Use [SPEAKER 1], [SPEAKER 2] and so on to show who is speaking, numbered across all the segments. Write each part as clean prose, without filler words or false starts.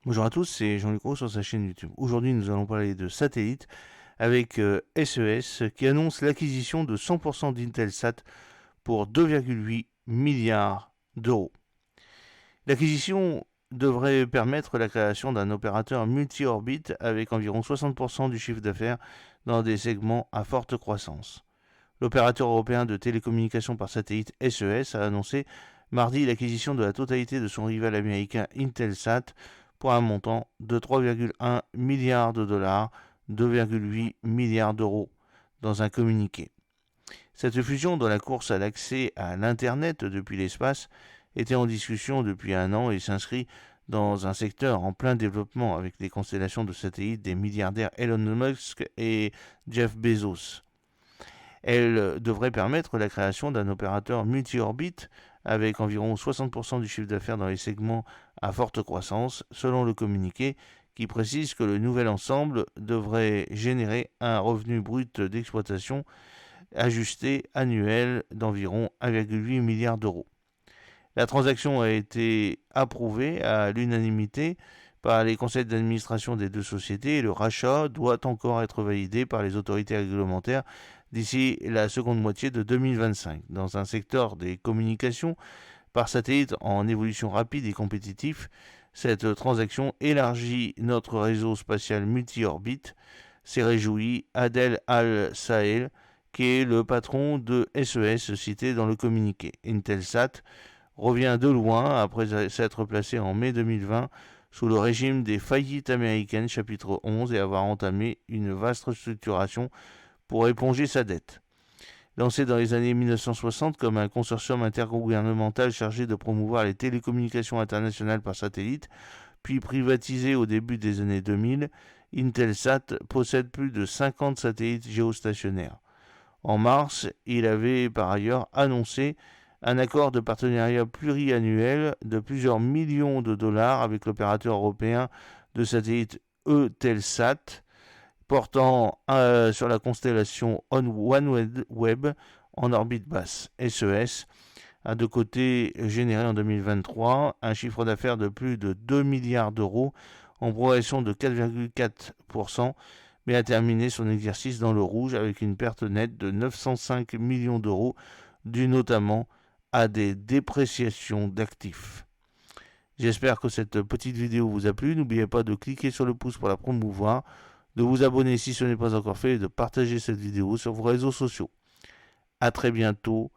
[SPEAKER 1] Bonjour à tous, c'est Jean-Luc Roux sur sa chaîne YouTube. Aujourd'hui, nous allons parler de satellites avec SES qui annonce l'acquisition de 100% d'Intelsat pour 2,8 milliards d'euros. L'acquisition devrait permettre la création d'un opérateur multi-orbite avec environ 60% du chiffre d'affaires dans des segments à forte croissance. L'opérateur européen de télécommunications par satellite SES a annoncé mardi l'acquisition de la totalité de son rival américain Intelsat pour un montant de 3,1 milliards de dollars, 2,8 milliards d'euros, dans un communiqué. Cette fusion dans la course à l'accès à l'Internet depuis l'espace était en discussion depuis un an et s'inscrit dans un secteur en plein développement avec les constellations de satellites des milliardaires Elon Musk et Jeff Bezos. Elle devrait permettre la création d'un opérateur multi-orbite avec environ 60% du chiffre d'affaires dans les segments à forte croissance, selon le communiqué qui précise que le nouvel ensemble devrait générer un revenu brut d'exploitation ajusté annuel d'environ 1,8 milliard d'euros. La transaction a été approuvée à l'unanimité par les conseils d'administration des deux sociétés et le rachat doit encore être validé par les autorités réglementaires d'ici la seconde moitié de 2025. Dans un secteur des communications par satellite en évolution rapide et compétitif, cette transaction élargit notre réseau spatial multi-orbite, s'est réjoui Adel Al-Sahel, qui est le patron de SES cité dans le communiqué. Intelsat revient de loin après s'être placé en mai 2020 sous le régime des faillites américaines chapitre 11 et avoir entamé une vaste restructuration pour éponger sa dette. Lancé dans les années 1960 comme un consortium intergouvernemental chargé de promouvoir les télécommunications internationales par satellite, puis privatisé au début des années 2000, Intelsat possède plus de 50 satellites géostationnaires. En mars, il avait par ailleurs annoncé un accord de partenariat pluriannuel de plusieurs millions de dollars avec l'opérateur européen de satellites Eutelsat, portant sur la constellation OneWeb en orbite basse. SES a de côté généré en 2023 un chiffre d'affaires de plus de 2 milliards d'euros en progression de 4,4%, mais a terminé son exercice dans le rouge avec une perte nette de 905 millions d'euros, due notamment à des dépréciations d'actifs. J'espère que cette petite vidéo vous a plu. N'oubliez pas de cliquer sur le pouce pour la promouvoir, de vous abonner si ce n'est pas encore fait et de partager cette vidéo sur vos réseaux sociaux. A très bientôt,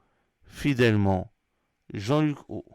[SPEAKER 1] fidèlement, Jean-Luc Haut.